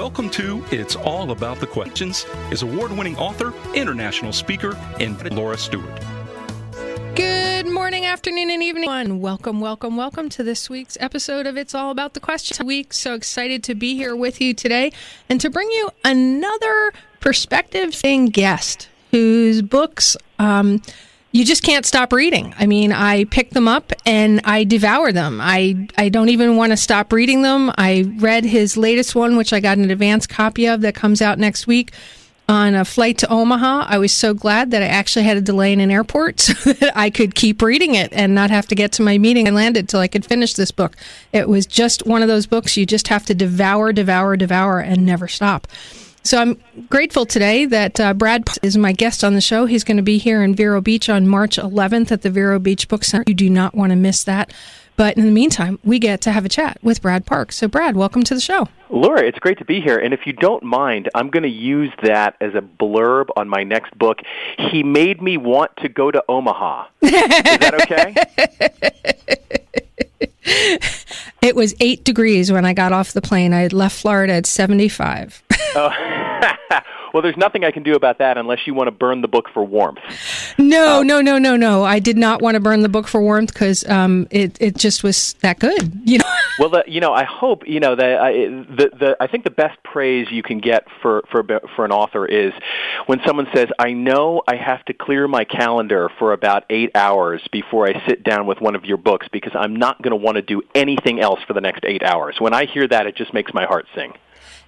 Welcome to It's All About the Questions is award-winning author, international speaker, and Laura Stewart. Good morning, afternoon, and evening. Welcome to this week's episode of It's All About the Questions. So excited to be here with you today and to bring you another perspective-thing guest whose books you just can't stop reading. I mean, I pick them up and I devour them. I don't even want to stop reading them. I read his latest one, which I got an advance copy of that comes out next week on a flight to Omaha. I was so glad that I actually had a delay in an airport so that I could keep reading it and not have to get to my meeting. I landed till I could finish this book. It was just one of those books you just have to devour and never stop. So I'm grateful today that Brad is my guest on the show. He's going to be here in Vero Beach on March 11th at the Vero Beach Book Center. You do not want to miss that. But in the meantime, we get to have a chat with Brad Park. So Brad, welcome to the show. Laura, it's great to be here. And if you don't mind, I'm going to use that as a blurb on my next book. He made me want to go to Omaha. Is that okay? It was 8 degrees when I got off the plane. I had left Florida at 75. Well, there's nothing I can do about that unless you want to burn the book for warmth. No. I did not want to burn the book for warmth because it just was that good. Well, I hope that I think the best praise you can get for an author is when someone says, "I know I have to clear my calendar for about 8 hours before I sit down with one of your books because I'm not going to want to do anything else for the next 8 hours." When I hear that, it just makes my heart sing.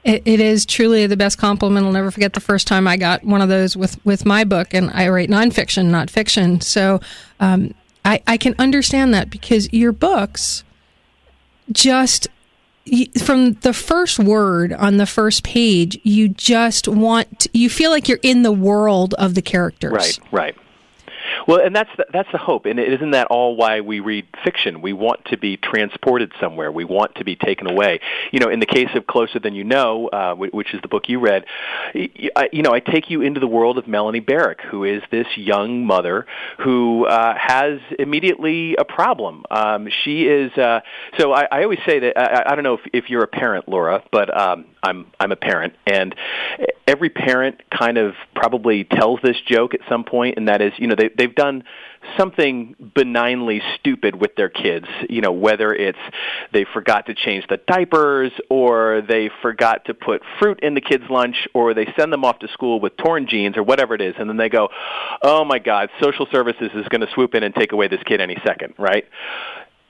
It is truly the best compliment. I'll never forget the first time I got one of those with my book, and I write nonfiction, not fiction. So I can understand that because your books just, from the first word on the first page, you just you feel like you're in the world of the characters. Right. Well, and that's the hope, and isn't that all why we read fiction? We want to be transported somewhere. We want to be taken away. In the case of Closer Than You Know, which is the book you read, I take you into the world of Melanie Barrick, who is this young mother who has immediately a problem. She is. So I always say that I don't know if you're a parent, Laura, but I'm a parent, and every parent kind of probably tells this joke at some point, and that is, they've done something benignly stupid with their kids, whether it's they forgot to change the diapers, or they forgot to put fruit in the kids' lunch, or they send them off to school with torn jeans, or whatever it is, and then they go, "Oh my God, social services is going to swoop in and take away this kid any second," right?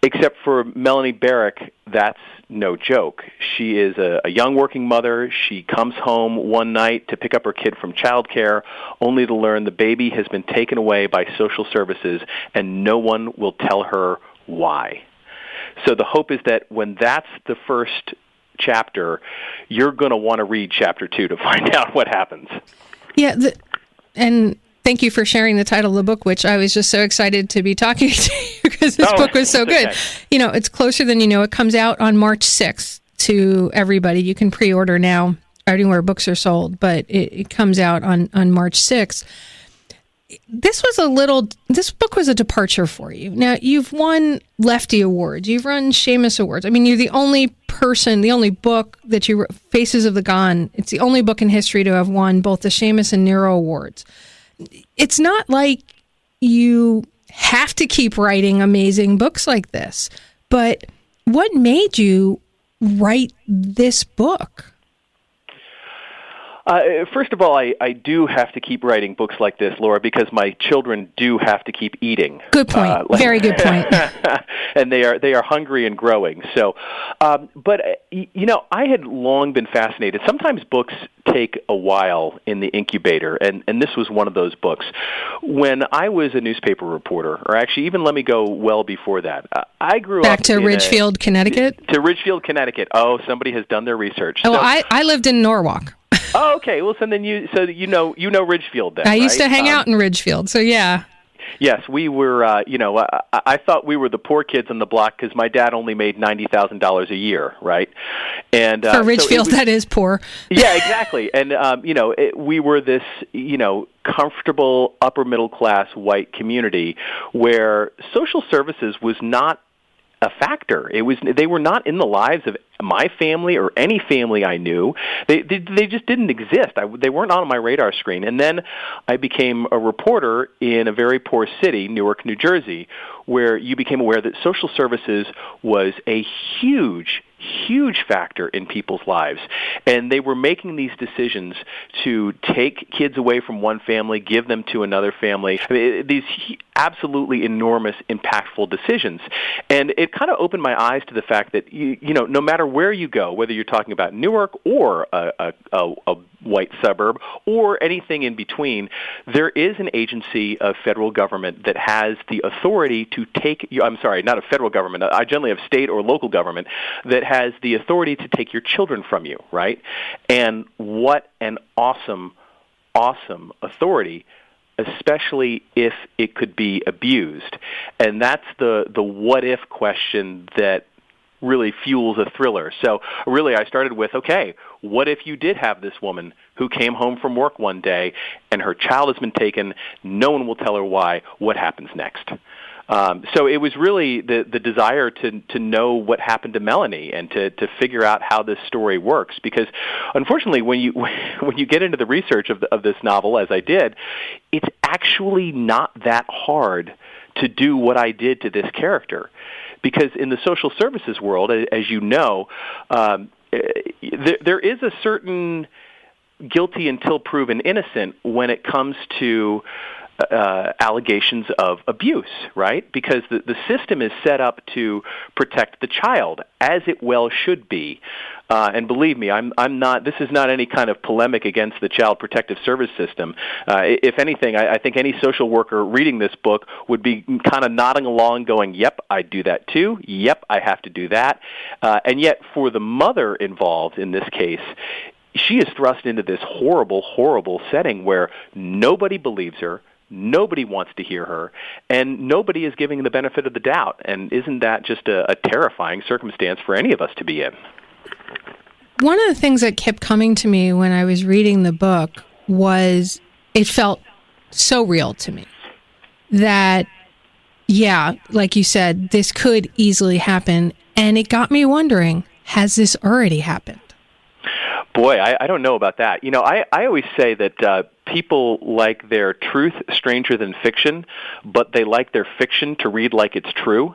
Except for Melanie Barrick, that's no joke. She is a young working mother. She comes home one night to pick up her kid from childcare, only to learn the baby has been taken away by social services, and no one will tell her why. So the hope is that when that's the first chapter, you're going to want to read chapter 2 to find out what happens. Yeah, and thank you for sharing the title of the book, which I was just so excited to be talking to you because this book was so good. Okay. It's Closer Than You Know. It comes out on March 6th to everybody. You can pre-order now anywhere books are sold, but it comes out on March 6th. This book was a departure for you. Now, you've won Lefty Awards. You've run Seamus Awards. I mean, you're the only book that you wrote, Faces of the Gone. It's the only book in history to have won both the Seamus and Nero Awards. It's not like you have to keep writing amazing books like this, but what made you write this book? First of all, I do have to keep writing books like this, Laura, because my children do have to keep eating. Good point. Very good point. And they are hungry and growing. So, but I had long been fascinated. Sometimes books take a while in the incubator, and this was one of those books. When I was a newspaper reporter, or actually even let me go well before that, I grew up back to Ridgefield, Connecticut? To Ridgefield, Connecticut. Oh, somebody has done their research. Oh, so, I lived in Norwalk. Oh, okay. Well, so then you know Ridgefield then. I used to hang out in Ridgefield, so yeah. Yes, we were. I thought we were the poor kids on the block because my dad only made $90,000 a year, right? And for Ridgefield, that is poor. Yeah, exactly. And we were this, comfortable upper middle class white community where social services was not a factor. They were not in the lives of my family or any family I knew. They just didn't exist. They weren't on my radar screen. And then I became a reporter in a very poor city, Newark, New Jersey, where you became aware that social services was a huge factor in people's lives. And they were making these decisions to take kids away from one family, give them to another family. I mean, these absolutely enormous, impactful decisions. And it kind of opened my eyes to the fact that, no matter where you go, whether you're talking about Newark or a white suburb or anything in between, there is an agency of federal government that has the authority to take you. I'm sorry, not a federal government. I generally have state or local government that has the authority to take your children from you, right? And what an awesome authority, especially if it could be abused. And that's the what if question that really fuels a thriller. So really I started with, okay, what if you did have this woman who came home from work one day and her child has been taken, no one will tell her why, what happens next? So it was really the desire to know what happened to Melanie and to figure out how this story works. Because unfortunately, when you get into the research of this novel, as I did, it's actually not that hard to do what I did to this character. Because in the social services world, as you know, there is a certain guilty until proven innocent when it comes to allegations of abuse, right? Because the system is set up to protect the child, as it well should be. And believe me, I'm not. This is not any kind of polemic against the Child Protective Service system. If anything, I think any social worker reading this book would be kind of nodding along, going, "Yep, I do that too. Yep, I have to do that." And yet, for the mother involved in this case, she is thrust into this horrible setting where nobody believes her. Nobody wants to hear her, and nobody is giving the benefit of the doubt. And isn't that just a terrifying circumstance for any of us to be in? One of the things that kept coming to me when I was reading the book was it felt so real to me that, yeah, like you said, this could easily happen. And it got me wondering, has this already happened? Boy, I don't know about that. I always say that people like their truth stranger than fiction, but they like their fiction to read like it's true.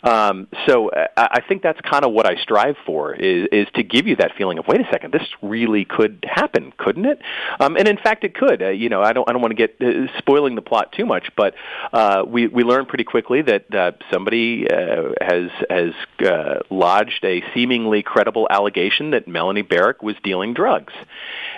So I think that's kind of what I strive for, is to give you that feeling of, wait a second, this really could happen, couldn't it? And in fact, it could. I don't want to get spoiling the plot too much, but we learn pretty quickly that somebody has lodged a seemingly credible allegation that Melanie Barrick was dealing drugs.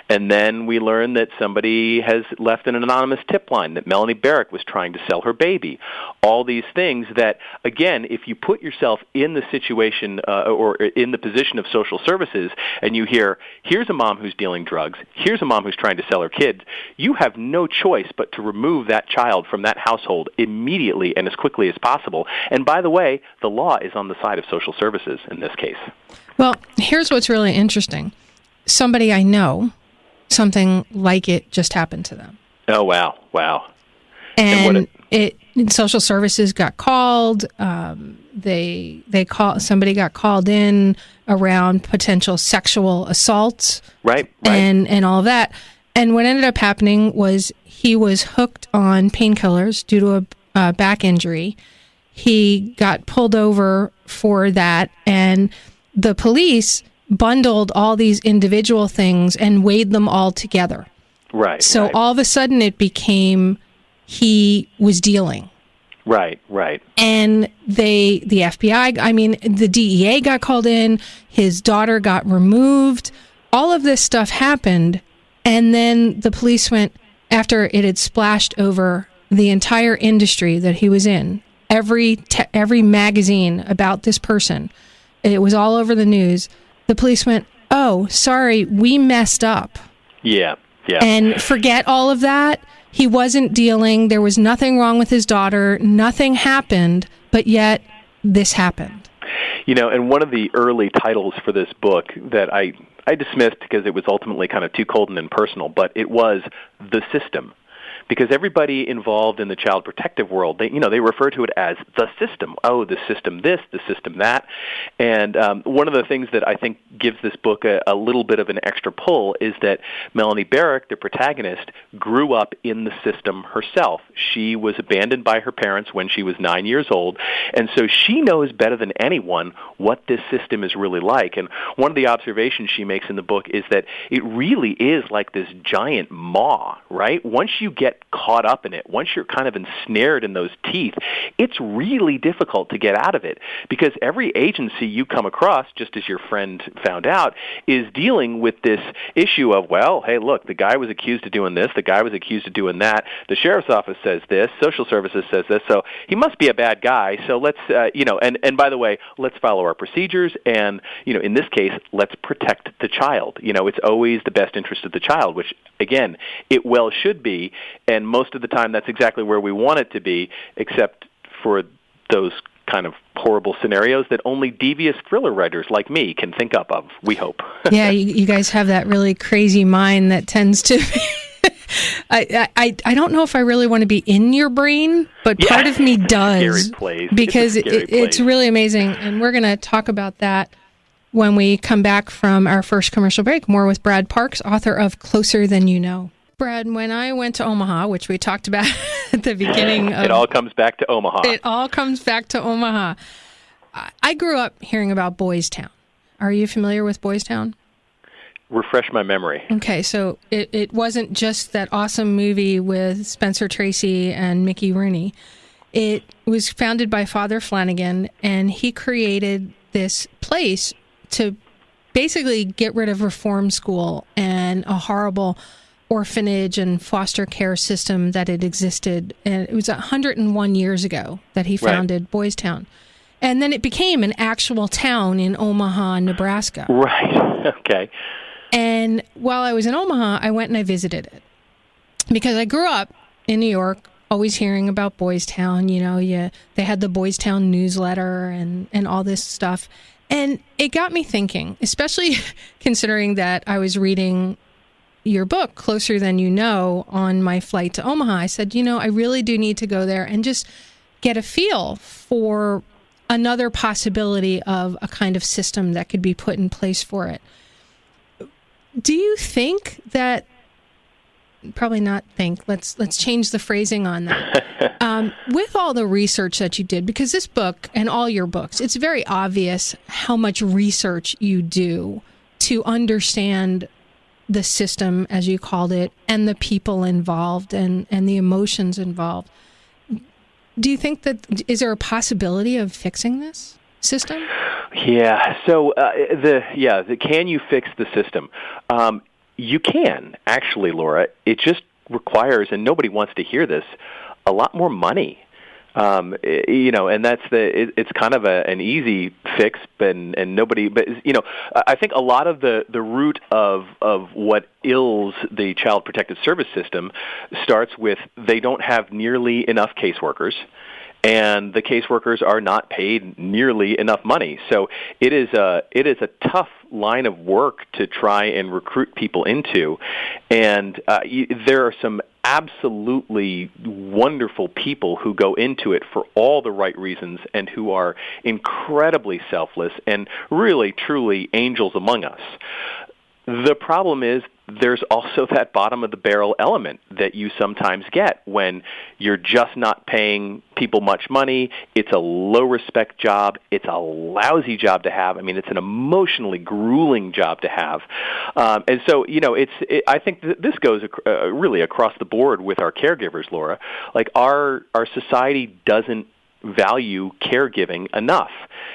And then we learn that somebody has left an anonymous tip line that Melanie Barrick was trying to sell her baby. All these things that, again, if you put yourself in the situation or in the position of social services and you hear, here's a mom who's dealing drugs, here's a mom who's trying to sell her kids, you have no choice but to remove that child from that household immediately and as quickly as possible. And by the way, the law is on the side of social services in this case. Well, here's what's really interesting. Somebody I know, something like it just happened to them. Oh, wow. And social services got called. Somebody got called in around potential sexual assaults. Right. And all of that. And what ended up happening was he was hooked on painkillers due to a back injury. He got pulled over for that, and the police bundled all these individual things and weighed them all together. Right. So all of a sudden it became he was dealing. Right. And the FBI, the DEA got called in, his daughter got removed, all of this stuff happened, and then the police went, after it had splashed over the entire industry that he was in, every magazine about this person, it was all over the news. The police went, oh, sorry, we messed up. Yeah. And forget all of that. He wasn't dealing. There was nothing wrong with his daughter. Nothing happened, but yet this happened. And one of the early titles for this book that I dismissed because it was ultimately kind of too cold and impersonal, but it was The System. because everybody involved in the child protective world, they refer to it as the system. Oh, the system this, the system that. And one of the things that I think gives this book a little bit of an extra pull is that Melanie Barrick, the protagonist, grew up in the system herself. She was abandoned by her parents when she was 9 years old, and so she knows better than anyone what this system is really like. And one of the observations she makes in the book is that it really is like this giant maw, right? Once you get caught up in it, once you're kind of ensnared in those teeth, it's really difficult to get out of it, because every agency you come across, just as your friend found out, is dealing with this issue of, well, hey, look, the guy was accused of doing this, the guy was accused of doing that, the sheriff's office says this, social services says this, so he must be a bad guy, so let's, and by the way, let's follow our procedures, and, in this case, let's protect the child. It's always the best interest of the child, which, again, it well should be, and most of the time that's exactly where we want it to be, except for those kind of horrible scenarios that only devious thriller writers like me can think up of, we hope. Yeah, you guys have that really crazy mind that tends to... I don't know if I really want to be in your brain, but part of me does, because it's really amazing, and we're going to talk about that when we come back from our first commercial break. More with Brad Parks, author of Closer Than You Know. Brad, when I went to Omaha, which we talked about at the beginning of... It all comes back to Omaha. It all comes back to Omaha. I grew up hearing about Boys Town. Are you familiar with Boys Town? Refresh my memory. Okay, so it wasn't just that awesome movie with Spencer Tracy and Mickey Rooney. It was founded by Father Flanagan, and he created this place to basically get rid of reform school and a horrible orphanage and foster care system that had existed. And it was 101 years ago that he founded Boys Town. And then it became an actual town in Omaha, Nebraska. Right, okay. And while I was in Omaha, I went and I visited it. Because I grew up in New York, always hearing about Boys Town. They had the Boys Town newsletter and all this stuff. And it got me thinking, especially considering that I was reading your book, Closer Than You Know, on my flight to Omaha. I said, I really do need to go there and just get a feel for another possibility of a kind of system that could be put in place for it. Do you think that, probably not think, let's change the phrasing on that. With all the research that you did, because this book and all your books, it's very obvious how much research you do to understand the system, as you called it, and the people involved and the emotions involved. Do you think that, is there a possibility of fixing this system? Yeah. So can you fix the system? You can, actually, Laura. It just requires, and nobody wants to hear this, a lot more money. And that's it's kind of an easy fix, and nobody, but I think a lot of the root of what ills the Child Protective Service system starts with they don't have nearly enough caseworkers. And the caseworkers are not paid nearly enough money. So it is a tough line of work to try and recruit people into. And there are some absolutely wonderful people who go into it for all the right reasons and who are incredibly selfless and really, truly angels among us. The problem is there's also that bottom of the barrel element that you sometimes get when you're just not paying people much money. It's a low-respect job. It's a lousy job to have. I mean, it's an emotionally grueling job to have. And so, I think this goes really across the board with our caregivers, Laura. Like, our society doesn't value caregiving enough.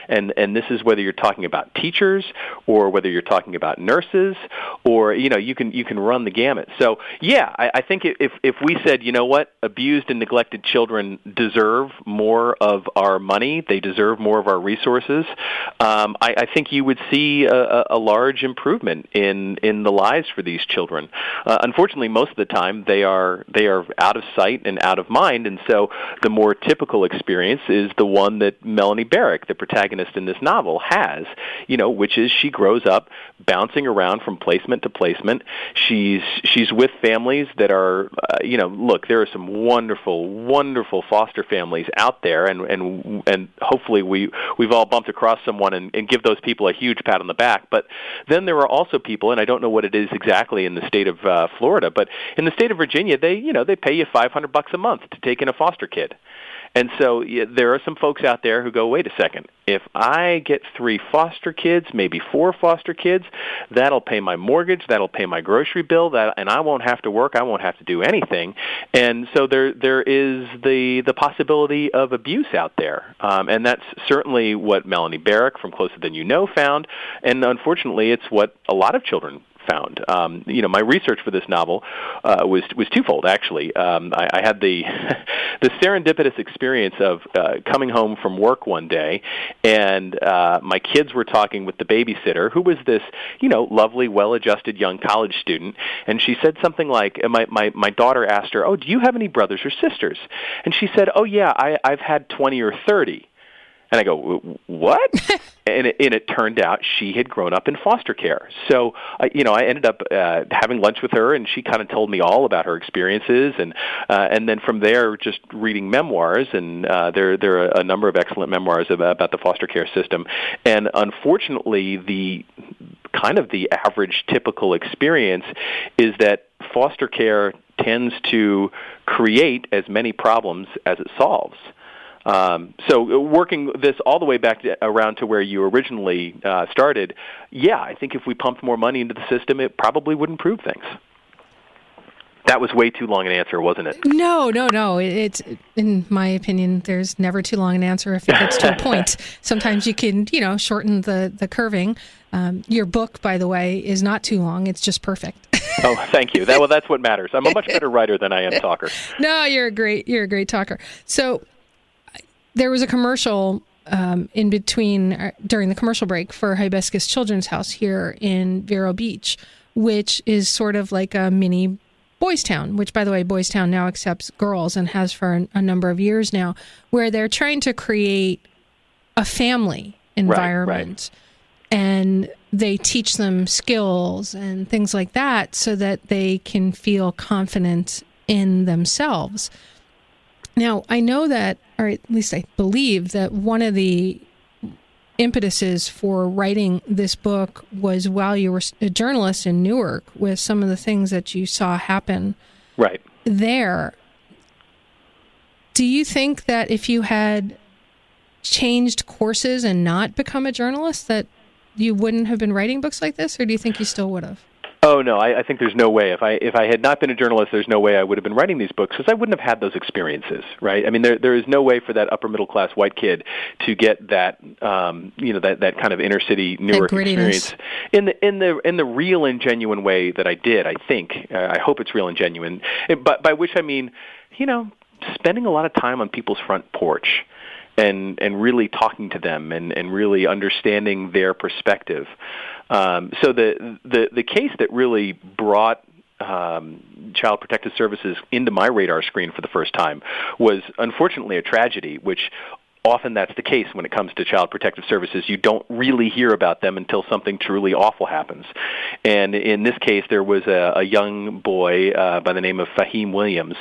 And this is whether you're talking about teachers or whether you're talking about nurses or, you can run the gamut. So, yeah, I think if we said, abused and neglected children deserve more of our money, they deserve more of our resources, I think you would see a large improvement in the lives for these children. Unfortunately, most of the time they are out of sight and out of mind, and so the more typical experience experience is the one that Melanie Barrick, the protagonist in this novel, has, which is she grows up bouncing around from placement to placement. She's with families that are, look, there are some wonderful, wonderful foster families out there, and hopefully we've all bumped across someone and give those people a huge pat on the back. But then there are also people, and I don't know what it is exactly in the state of Florida, but in the state of Virginia, they pay you $500 a month to take in a foster kid. And so there are some folks out there who go, wait a second, if I get 3 foster kids, maybe 4 foster kids, that'll pay my mortgage, that'll pay my grocery bill, and I won't have to work, I won't have to do anything. And so there is the possibility of abuse out there. And that's certainly what Melanie Barrick from Closer Than You Know found, and unfortunately it's what a lot of children found. My research for this novel was twofold, actually. I had the serendipitous experience of coming home from work one day, and my kids were talking with the babysitter, who was this, lovely, well-adjusted young college student, and she said something like, my daughter asked her, "Oh, do you have any brothers or sisters?" And she said, "Oh, yeah, I've had 20 or 30. And I go, what? and it turned out she had grown up in foster care. So, I ended up having lunch with her, and she kind of told me all about her experiences, and then from there, just reading memoirs, and there are a number of excellent memoirs about the foster care system. And unfortunately, the average typical experience is that foster care tends to create as many problems as it solves. So working this all the way back around to where you originally started, I think if we pumped more money into the system, it probably would improve things. That was way too long an answer, wasn't it? No. It's, in my opinion, there's never too long an answer if it gets to a point. Sometimes you can, shorten the curving. Your book, by the way, is not too long. It's just perfect. Oh, thank you. That's what matters. I'm a much better writer than I am talker. No, you're a great talker. So there was a commercial in between during the commercial break for Hibiscus Children's House here in Vero Beach, which is sort of like a mini Boys Town, which, by the way, Boys Town now accepts girls and has for a number of years now, where they're trying to create a family environment. Right. And they teach them skills and things like that so that they can feel confident in themselves. Now, I know that, or at least I believe that one of the impetuses for writing this book was while you were a journalist in Newark, with some of the things that you saw happen there. Do you think that if you had changed courses and not become a journalist, that you wouldn't have been writing books like this, or do you think you still would have? Oh, no, I think there's no way. If I had not been a journalist, there's no way I would have been writing these books, because I wouldn't have had those experiences, right? I mean, there is no way for that upper middle class white kid to get that that kind of inner city Newark experience in the real and genuine way that I did. I think I hope it's real and genuine, but by which I mean, spending a lot of time on people's front porch and really talking to them and really understanding their perspective. So the case that really brought Child Protective Services into my radar screen for the first time was unfortunately a tragedy, which often that's the case when it comes to Child Protective Services. You don't really hear about them until something truly awful happens. And in this case, there was a young boy by the name of Fahim Williams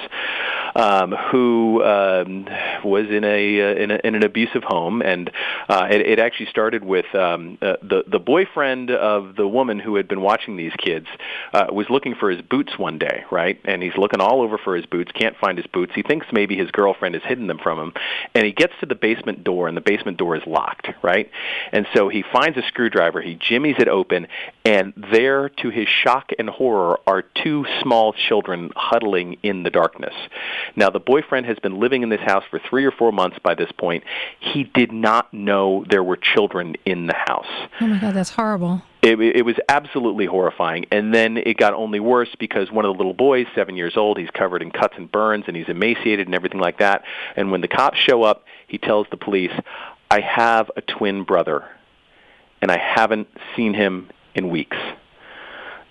who was in an abusive home, and it actually started with the boyfriend of the woman who had been watching these kids was looking for his boots one day, right? And he's looking all over for his boots, can't find his boots. He thinks maybe his girlfriend has hidden them from him, and he gets to the basement door, and the basement door is locked, right? And so he finds a screwdriver, he jimmies it open, and there, to his shock and horror, are 2 small children huddling in the darkness. Now, the boyfriend has been living in this house for 3 or 4 months by this point. He did not know there were children in the house. Oh, my God, that's horrible. It was absolutely horrifying. And then it got only worse because one of the little boys, 7 years old, he's covered in cuts and burns, and he's emaciated and everything like that. And when the cops show up, he tells the police, "I have a twin brother, and I haven't seen him in weeks."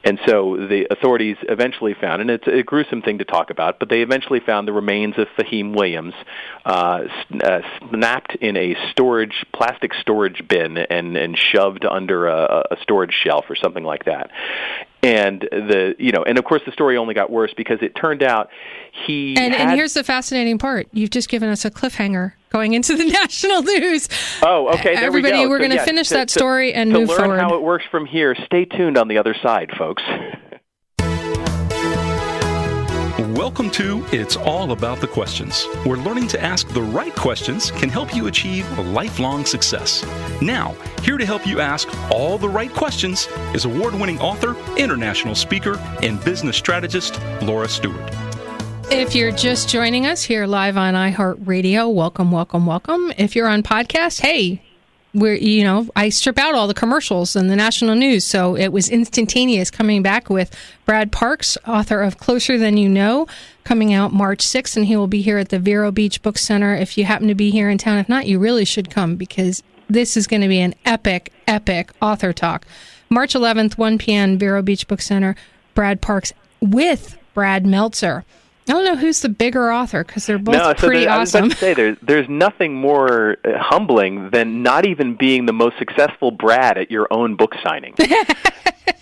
And so the authorities eventually found, and it's a gruesome thing to talk about, but they eventually found the remains of Fahim Williams snapped in a plastic storage bin and shoved under a storage shelf or something like that. And of course the story only got worse because it turned out and here's the fascinating part. You've just given us a cliffhanger going into the national news. Oh, okay. There Everybody, we go. we're going to finish that story and move forward. To learn how it works from here, stay tuned on the other side, folks. Welcome to It's All About the Questions, where learning to ask the right questions can help you achieve lifelong success. Now, here to help you ask all the right questions is award-winning author, international speaker, and business strategist, Laura Stewart. If you're just joining us here live on iHeartRadio, welcome, welcome, welcome. If you're on podcast, hey, I strip out all the commercials and the national news, so it was instantaneous coming back with Brad Parks, author of Closer Than You Know, coming out March 6th, and he will be here at the Vero Beach Book Center if you happen to be here in town. If not, you really should come because this is going to be an epic, epic author talk. March 11th, 1 p.m., Vero Beach Book Center, Brad Parks with Brad Meltzer. I don't know who's the bigger author because they're both pretty awesome. I was about to say, there's nothing more humbling than not even being the most successful Brad at your own book signing.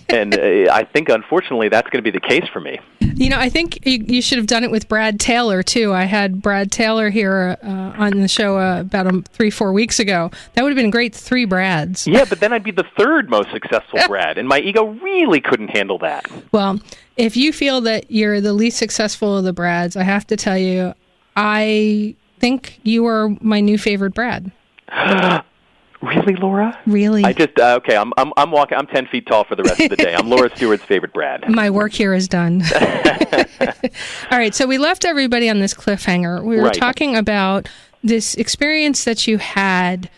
And I think, unfortunately, that's going to be the case for me. I think you should have done it with Brad Taylor, too. I had Brad Taylor here on the show about 3-4 weeks ago. That would have been great, 3 Brads. Yeah, but then I'd be the third most successful Brad, and my ego really couldn't handle that. Well, if you feel that you're the least successful of the Brads, I have to tell you, I think you are my new favorite Brad. Really, Laura? Really? I just okay. I'm walking. I'm 10 feet tall for the rest of the day. I'm Laura Stewart's favorite Brad. My work here is done. All right. So we left everybody on this cliffhanger. We were talking about this experience that you had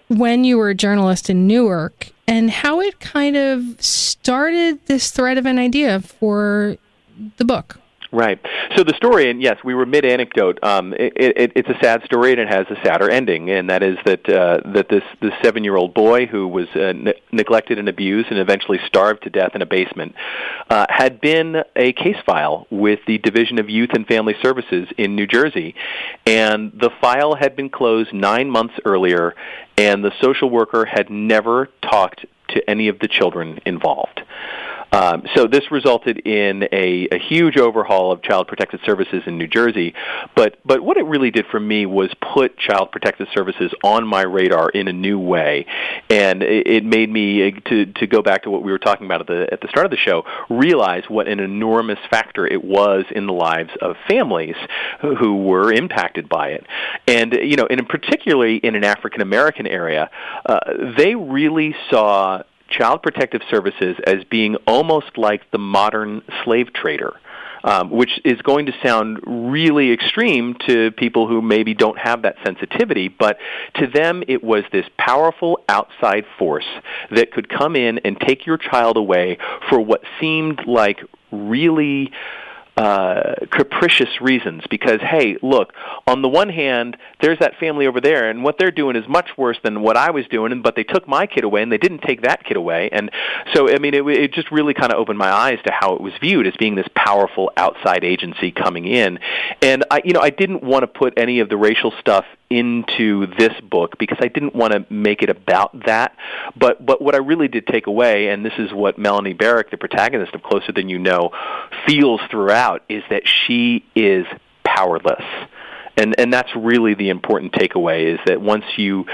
when you were a journalist in Newark and how it kind of started this thread of an idea for the book. Right. So the story, and yes, we were mid-anecdote. It's a sad story, and it has a sadder ending, and that is that this 7-year-old boy who was neglected and abused and eventually starved to death in a basement had been a case file with the Division of Youth and Family Services in New Jersey, and the file had been closed 9 months earlier, and the social worker had never talked to any of the children involved. So this resulted in a huge overhaul of Child Protective Services in New Jersey. But what it really did for me was put Child Protective Services on my radar in a new way. And it made me, to go back to what we were talking about at the start of the show, realize what an enormous factor it was in the lives of families who were impacted by it. And, and particularly in an African-American area, they really saw Child Protective Services as being almost like the modern slave trader, which is going to sound really extreme to people who maybe don't have that sensitivity, but to them it was this powerful outside force that could come in and take your child away for what seemed like really capricious reasons because, hey, look, on the one hand, there's that family over there, and what they're doing is much worse than what I was doing, but they took my kid away, and they didn't take that kid away. And so, I mean, it just really kind of opened my eyes to how it was viewed as being this powerful outside agency coming in. And, I didn't want to put any of the racial stuff into this book because I didn't want to make it about that. But what I really did take away, and this is what Melanie Barrick, the protagonist of Closer Than You Know, feels throughout, is that she is powerless. And that's really the important takeaway, is that once you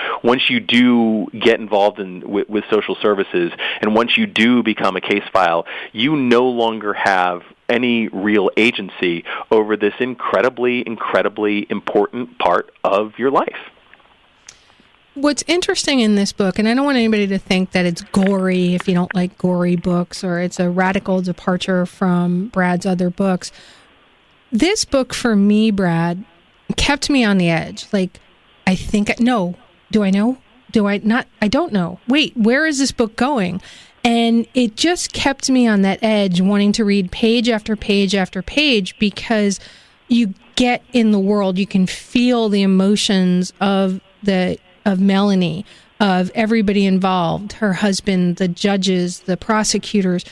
do get involved with social services, and once you do become a case file, you no longer have any real agency over this incredibly, incredibly important part of your life. What's interesting in this book, and I don't want anybody to think that it's gory if you don't like gory books, or it's a radical departure from Brad's other books. This book, for me, Brad, kept me on the edge. Like, I think, no, do I know? Do I not? I don't know. Wait, where is this book going? And it just kept me on that edge, wanting to read page after page after page, because you get in the world, you can feel the emotions of Melanie, of everybody involved, her husband, the judges, the prosecutors.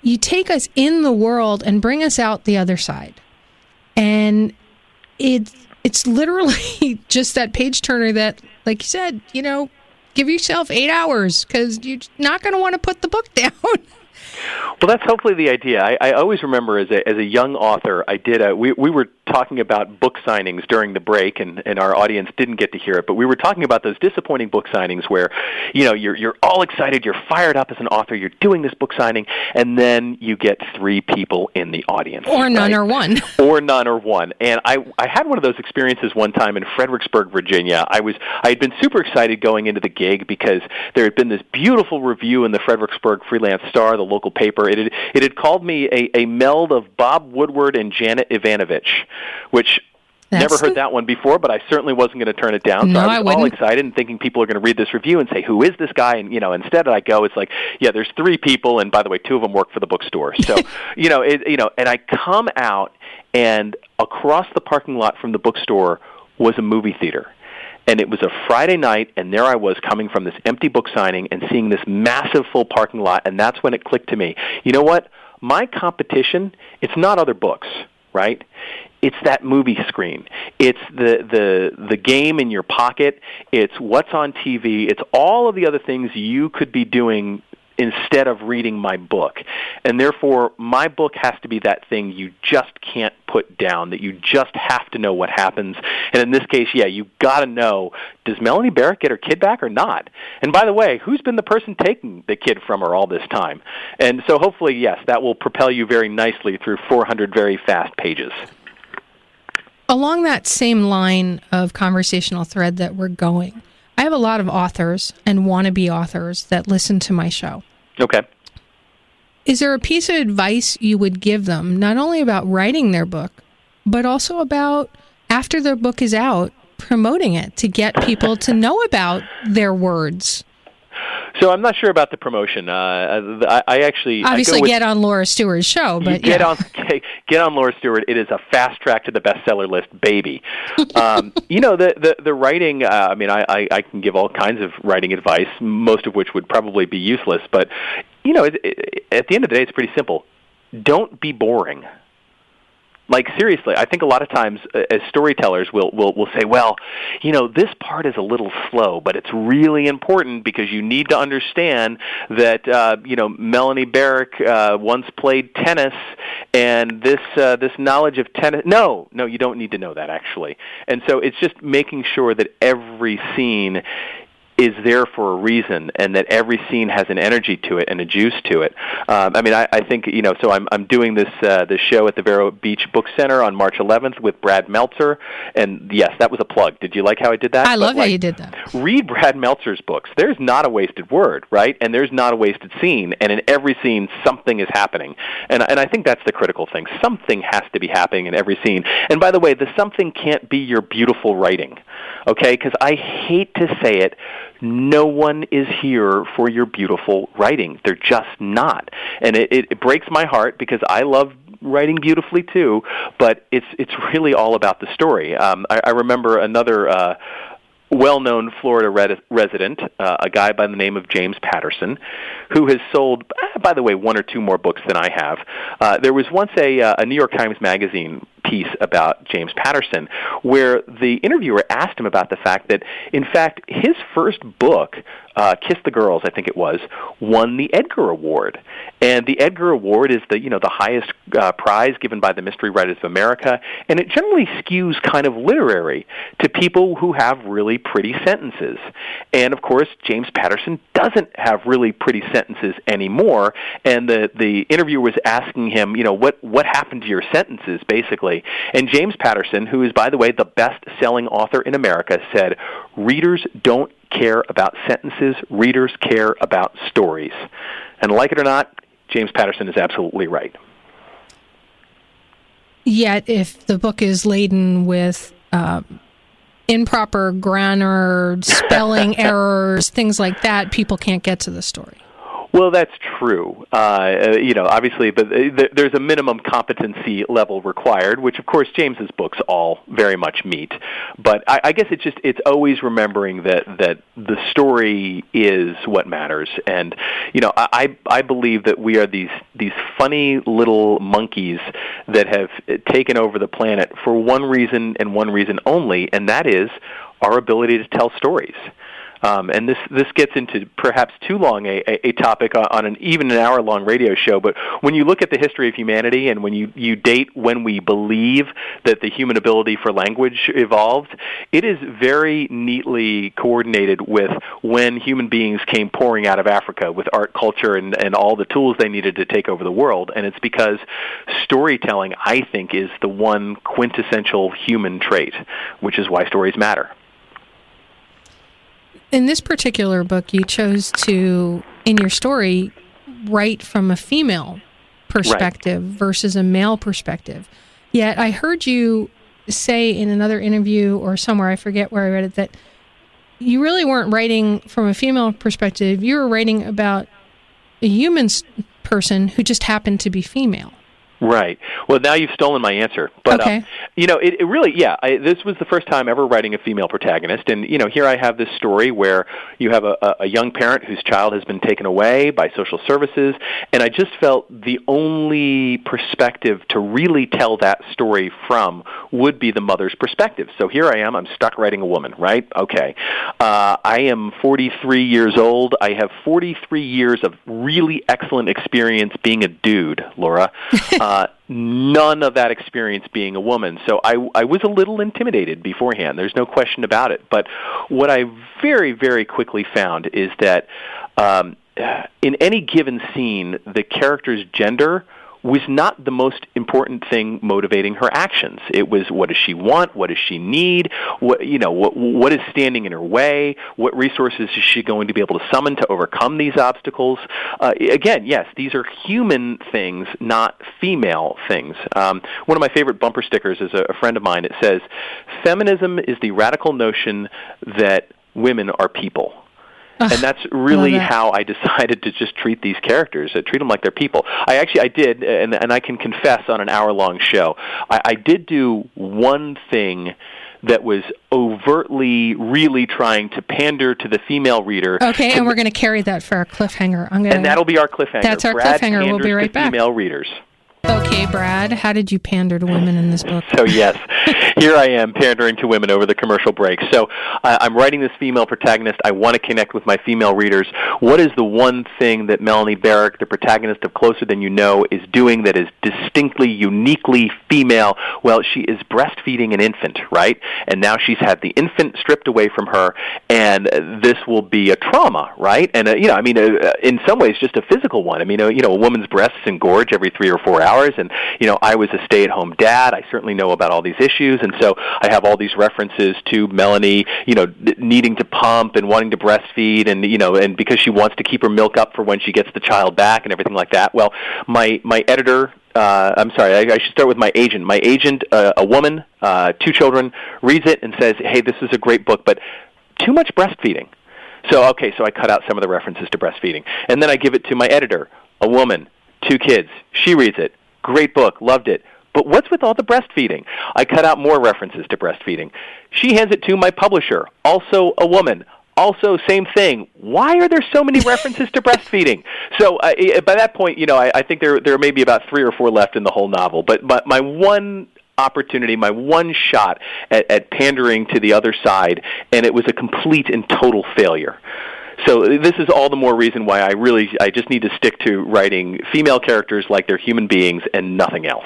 you take us in the world and bring us out the other side. And it's literally just that page turner that, like you said, give yourself 8 hours because you're not going to want to put the book down. Well, that's hopefully the idea. I always remember as a young author, I did we were talking about book signings during the break, and our audience didn't get to hear it, but we were talking about those disappointing book signings where, you're all excited, you're fired up as an author, you're doing this book signing, and then you get 3 people in the audience. Or none or one. Or none or one. And I had one of those experiences one time in Fredericksburg, Virginia. I had been super excited going into the gig because there had been this beautiful review in the Fredericksburg Freelance Star, the local paper. It had called me a meld of Bob Woodward and Janet Ivanovich, which never heard that one before, but I certainly wasn't going to turn it down. So I was all excited and thinking people are going to read this review and say, who is this guy? And, instead I go, it's like, yeah, there's 3 people, and by the way, 2 of them work for the bookstore. So, and I come out, and across the parking lot from the bookstore was a movie theater. And it was a Friday night, and there I was coming from this empty book signing and seeing this massive full parking lot, and that's when it clicked to me. You know what? My competition, it's not other books, right? It's that movie screen. It's the game in your pocket. It's what's on TV. It's all of the other things you could be doing instead of reading my book. And therefore, my book has to be that thing you just can't put down, that you just have to know what happens. And in this case, yeah, you got to know, does Melanie Barrett get her kid back or not? And by the way, who's been the person taking the kid from her all this time? And so hopefully, yes, that will propel you very nicely through 400 very fast pages. Along that same line of conversational thread that we're going, I have a lot of authors and wannabe authors that listen to my show. Okay. Is there a piece of advice you would give them, not only about writing their book, but also about, after their book is out, promoting it to get people to know about their words? So I'm not sure about the promotion. I actually obviously get on Laura Stewart's show, but get on Laura Stewart. It is a fast track to the bestseller list, baby. The writing. I can give all kinds of writing advice, most of which would probably be useless. But at the end of the day, it's pretty simple. Don't be boring. Like, seriously, I think a lot of times as storytellers we'll say, well, this part is a little slow, but it's really important because you need to understand that, Melanie Barrett once played tennis, and this knowledge of tennis. No, you don't need to know that, actually. And so it's just making sure that every scene is there for a reason, and that every scene has an energy to it and a juice to it. I think, so I'm doing this show at the Vero Beach Book Center on March 11th with Brad Meltzer, and yes, that was a plug. Did you like how I did that? I love how you did that. Read Brad Meltzer's books. There's not a wasted word, right? And there's not a wasted scene, and in every scene, something is happening. And I think that's the critical thing. Something has to be happening in every scene. And by the way, the something can't be your beautiful writing, okay? Because I hate to say it, no one is here for your beautiful writing. They're just not. And it breaks my heart because I love writing beautifully too, but it's really all about the story. I remember another well-known Florida resident, a guy by the name of James Patterson, who has sold, by the way, 1 or 2 more books than I have. There was once a New York Times Magazine piece about James Patterson where the interviewer asked him about the fact that, in fact, his first book, Kiss the Girls, I think it was, won the Edgar Award. And the Edgar Award is the highest prize given by the Mystery Writers of America, and it generally skews kind of literary to people who have really pretty sentences. And, of course, James Patterson doesn't have really pretty sentences anymore, and the interviewer was asking him, what happened to your sentences, basically. And James Patterson, who is, by the way, the best-selling author in America, said, readers don't care about sentences, readers care about stories. And like it or not, James Patterson is absolutely right. Yet, if the book is laden with improper grammar, spelling errors, things like that, people can't get to the story. Well, that's true. Obviously, but there's a minimum competency level required, which, of course, James's books all very much meet. But I guess it's always remembering that the story is what matters. And I believe that we are these funny little monkeys that have taken over the planet for one reason and one reason only, and that is our ability to tell stories. And this gets into perhaps too long a topic on even an hour-long radio show, but when you look at the history of humanity and when you date when we believe that the human ability for language evolved, it is very neatly coordinated with when human beings came pouring out of Africa with art, culture, and all the tools they needed to take over the world. And it's because storytelling, I think, is the one quintessential human trait, which is why stories matter. In this particular book, you chose to, in your story, write from a female perspective versus a male perspective. Yet I heard you say in another interview or somewhere, I forget where I read it, that you really weren't writing from a female perspective. You were writing about a human person who just happened to be female. Right. Well, now you've stolen my answer. But, okay. It really, this was the first time ever writing a female protagonist. And, here I have this story where you have a young parent whose child has been taken away by social services. And I just felt the only perspective to really tell that story from would be the mother's perspective. So here I am. I'm stuck writing a woman, right? Okay. I am 43 years old. I have 43 years of really excellent experience being a dude, Laura. None of that experience being a woman. So I was a little intimidated beforehand. There's no question about it. But what I very, very quickly found is that in any given scene, the character's gender was not the most important thing motivating her actions. It was, what does she want? What does she need? What is standing in her way? What resources is she going to be able to summon to overcome these obstacles? Again, yes, these are human things, not female things. One of my favorite bumper stickers is a friend of mine. It says, "Feminism is the radical notion that women are people." And that's really how I decided to just treat these characters, treat them like they're people. I did, and I can confess on an hour-long show, I did do one thing that was overtly really trying to pander to the female reader. Okay, and we're going to carry that for our cliffhanger. And that'll be our cliffhanger. That's our Brad cliffhanger. We'll be right back. Female readers. Okay, Brad, how did you pander to women in this book? So, yes, here I am pandering to women over the commercial break. So I'm writing this female protagonist. I want to connect with my female readers. What is the one thing that Melanie Barrick, the protagonist of Closer Than You Know, is doing that is distinctly, uniquely female? Well, she is breastfeeding an infant, right? And now she's had the infant stripped away from her, and this will be a trauma, right? And, in some ways, just a physical one. A woman's breasts engorge every 3 or 4 hours. And, I was a stay-at-home dad. I certainly know about all these issues. And so I have all these references to Melanie, needing to pump and wanting to breastfeed and, and because she wants to keep her milk up for when she gets the child back and everything like that. Well, my editor, I should start with my agent. My agent, a woman, 2 children, reads it and says, "Hey, this is a great book, but too much breastfeeding." So I cut out some of the references to breastfeeding. And then I give it to my editor, a woman, 2 kids. She reads it. Great book, loved it. But what's with all the breastfeeding? I cut out more references to breastfeeding. She hands it to my publisher, also a woman. Also, same thing. Why are there so many references to breastfeeding? So by that point, I think there may be about 3 or 4 left in the whole novel. But my one opportunity, my one shot at pandering to the other side, and it was a complete and total failure. So this is all the more reason why I just need to stick to writing female characters like they're human beings and nothing else.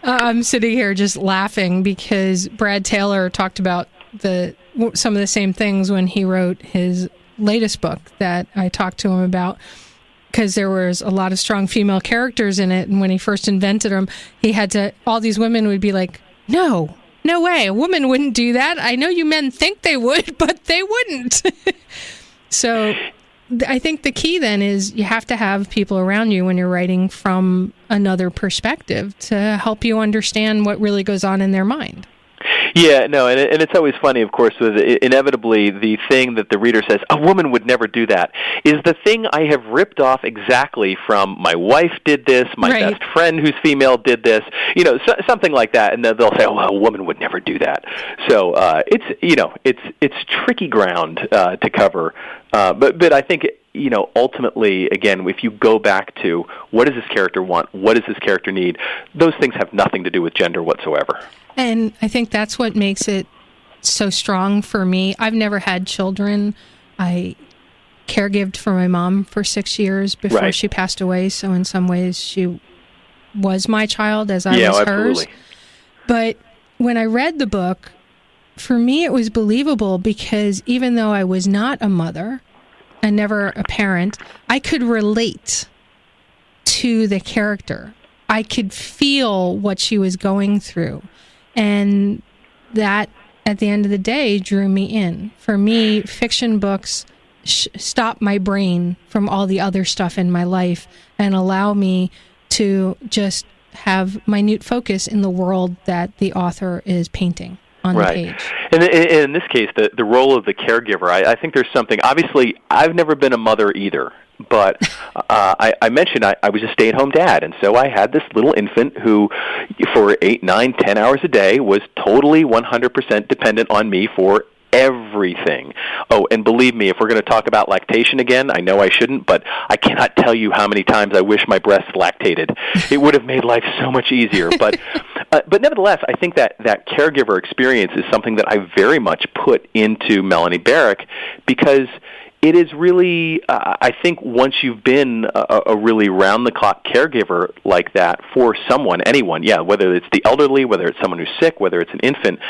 I'm sitting here just laughing because Brad Taylor talked about some of the same things when he wrote his latest book that I talked to him about, because there was a lot of strong female characters in it. And when he first invented them, all these women would be like, No way. A woman wouldn't do that. I know you men think they would, but they wouldn't. So I think the key then is you have to have people around you when you're writing from another perspective to help you understand what really goes on in their mind. Yeah, no, and it's always funny, of course, with inevitably the thing that the reader says, a woman would never do that, is the thing I have ripped off exactly from my wife did this, my Right. best friend who's female did this, something like that, and they'll say, oh, well, a woman would never do that. So it's tricky ground to cover, but I think ultimately, again, if you go back to what does this character want, what does this character need, those things have nothing to do with gender whatsoever. And I think that's what makes it so strong for me. I've never had children. I caregived for my mom for 6 years before Right. she passed away. So in some ways, she was my child as I was absolutely. hers. But when I read the book, for me, it was believable because even though I was not a mother and never a parent, I could relate to the character. I could feel what she was going through. And that, at the end of the day, drew me in. For me, fiction books stop my brain from all the other stuff in my life and allow me to just have minute focus in the world that the author is painting on the page. And in this case, the role of the caregiver, I think there's something, obviously, I've never been a mother either, but I mentioned I was a stay-at-home dad, and so I had this little infant who, for 8, 9, 10 hours a day, was totally 100% dependent on me for everything. Oh, and believe me, if we're going to talk about lactation again, I know I shouldn't, but I cannot tell you how many times I wish my breast lactated. It would have made life so much easier. But nevertheless, I think that caregiver experience is something that I very much put into Melanie Barrick because it is really, I think once you've been a really round-the-clock caregiver like that for someone, anyone, whether it's the elderly, whether it's someone who's sick, whether it's an infant,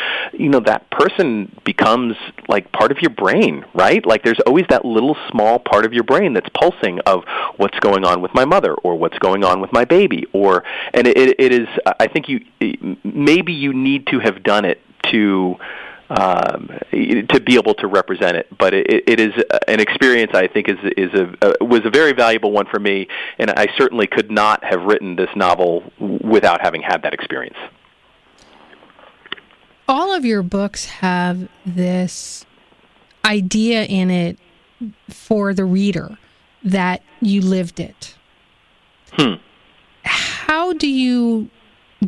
that person becomes like part of your brain, right? Like there's always that little small part of your brain that's pulsing of what's going on with my mother or what's going on with my baby. And it is, I think maybe you need to have done it to be able to represent it, but it is an experience I think was a very valuable one for me, and I certainly could not have written this novel without having had that experience. All of your books have this idea in it for the reader that you lived it. How did you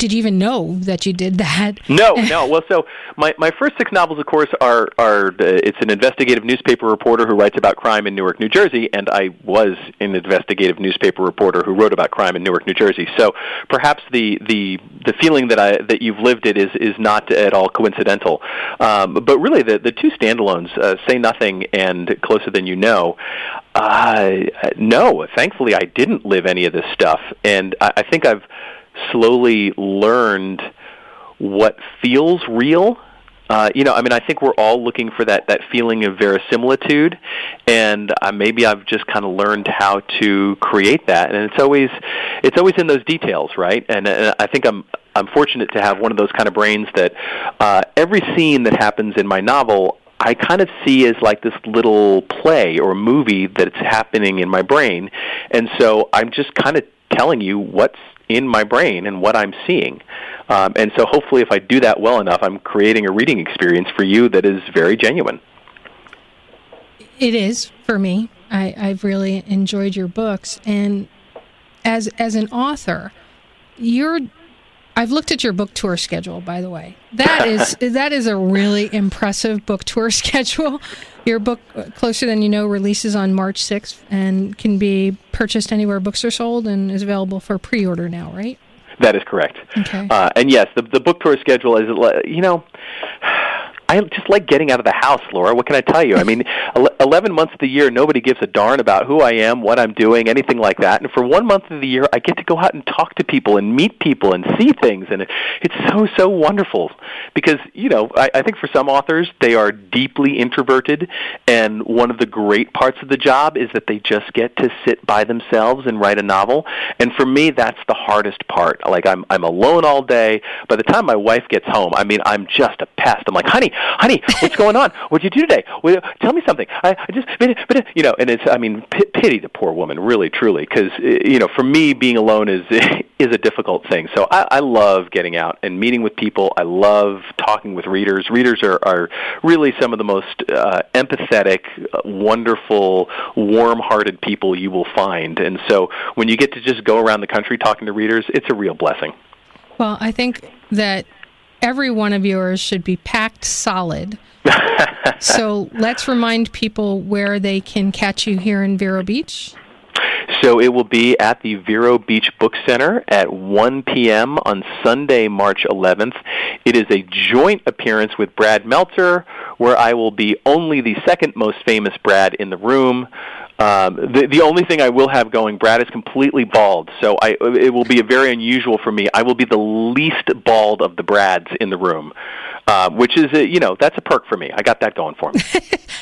even know that you did that? No. Well, so my first 6 novels, of course, are it's an investigative newspaper reporter who writes about crime in Newark, New Jersey, and I was an investigative newspaper reporter who wrote about crime in Newark, New Jersey. So perhaps the feeling that you've lived it is not at all coincidental. But really, the 2 standalones, Say Nothing and Closer Than You Know, no, thankfully I didn't live any of this stuff, and I think I've slowly learned what feels real. I think we're all looking for that feeling of verisimilitude, and maybe I've just kind of learned how to create that, and it's always in those details, right? And I think I'm fortunate to have one of those kind of brains that every scene that happens in my novel I kind of see as like this little play or movie that's happening in my brain, and so I'm just kind of telling you what's in my brain and what I'm seeing. And so hopefully if I do that well enough, I'm creating a reading experience for you that is very genuine. It is for me. I've really enjoyed your books. And as an author, I've looked at your book tour schedule, by the way. That is a really impressive book tour schedule. Your book, Closer Than You Know, releases on March 6th and can be purchased anywhere books are sold and is available for pre-order now, right? That is correct. Okay. And yes, the book tour schedule is, I just like getting out of the house, Laura. What can I tell you? I mean, 11 months of the year, nobody gives a darn about who I am, what I'm doing, anything like that. And for 1 month of the year, I get to go out and talk to people and meet people and see things. And it's so wonderful because, I think for some authors, they are deeply introverted. And one of the great parts of the job is that they just get to sit by themselves and write a novel. And for me, that's the hardest part. Like, I'm alone all day. By the time my wife gets home, I'm just a pest. I'm like, honey, honey, what's going on? What'd you do today? Well, tell me something. I just, and it's, pity the poor woman, really, truly, because, for me, being alone is a difficult thing. So I love getting out and meeting with people. I love talking with readers. Readers are really some of the most empathetic, wonderful, warm-hearted people you will find. And so when you get to just go around the country talking to readers, it's a real blessing. Well, I think that every one of yours should be packed solid. So let's remind people where they can catch you here in Vero Beach. So it will be at the Vero Beach Book Center at 1 p.m. on Sunday, March 11th. It is a joint appearance with Brad Meltzer, where I will be only the second most famous Brad in the room. The only thing I will have going, Brad is completely bald, so it will be very unusual for me. I will be the least bald of the Brads in the room, which is, that's a perk for me. I got that going for me.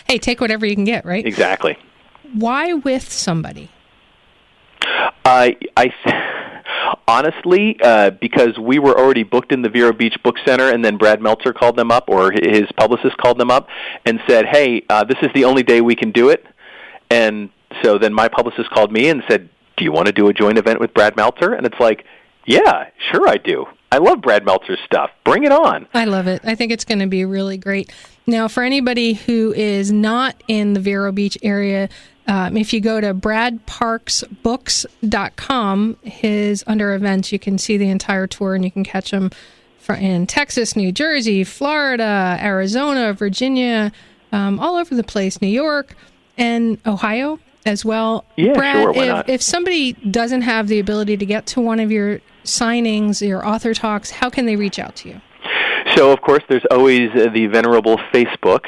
Hey, take whatever you can get, right? Exactly. Why with somebody? Honestly, because we were already booked in the Vero Beach Book Center, and then Brad Meltzer called them up, or his publicist called them up, and said, hey, this is the only day we can do it. And so then my publicist called me and said, do you want to do a joint event with Brad Meltzer? And it's like, yeah, sure I do. I love Brad Meltzer's stuff. Bring it on. I love it. I think it's going to be really great. Now, for anybody who is not in the Vero Beach area, if you go to bradparksbooks.com, under events, you can see the entire tour, and you can catch them in Texas, New Jersey, Florida, Arizona, Virginia, all over the place, New York, and Ohio as well. Yeah, Brad, sure, why not? If somebody doesn't have the ability to get to one of your signings, your author talks, how can they reach out to you? So, of course, there's always the venerable Facebook.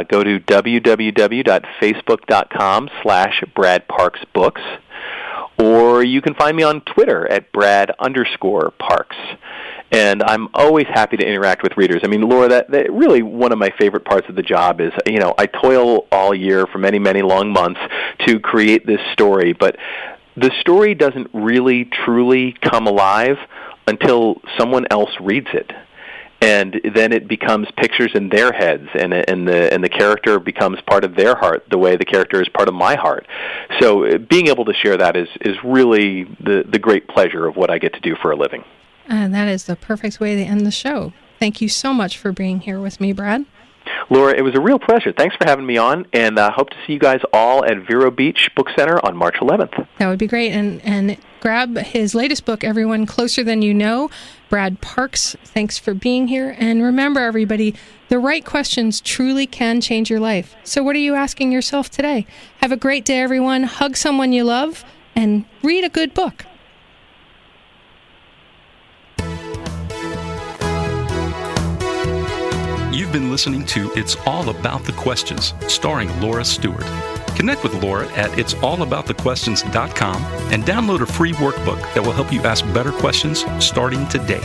Go to www.facebook.com/BradParksBooks, or you can find me on Twitter at Brad_Parks. And I'm always happy to interact with readers. I mean, Laura, that really one of my favorite parts of the job is, I toil all year for many, many long months to create this story, but the story doesn't really, truly come alive until someone else reads it. And then it becomes pictures in their heads, and the character becomes part of their heart, the way the character is part of my heart. So being able to share that is really the great pleasure of what I get to do for a living. And that is the perfect way to end the show. Thank you so much for being here with me, Brad. Laura, it was a real pleasure. Thanks for having me on, and I hope to see you guys all at Vero Beach Book Center on March 11th. That would be great. And grab his latest book, Everyone Closer Than You Know, Brad Parks. Thanks for being here. And remember, everybody, the right questions truly can change your life. So what are you asking yourself today? Have a great day, everyone. Hug someone you love, and read a good book. You've been listening to It's All About the Questions, starring Laura Stewart. Connect with Laura at it'sallaboutthequestions.com and download a free workbook that will help you ask better questions starting today.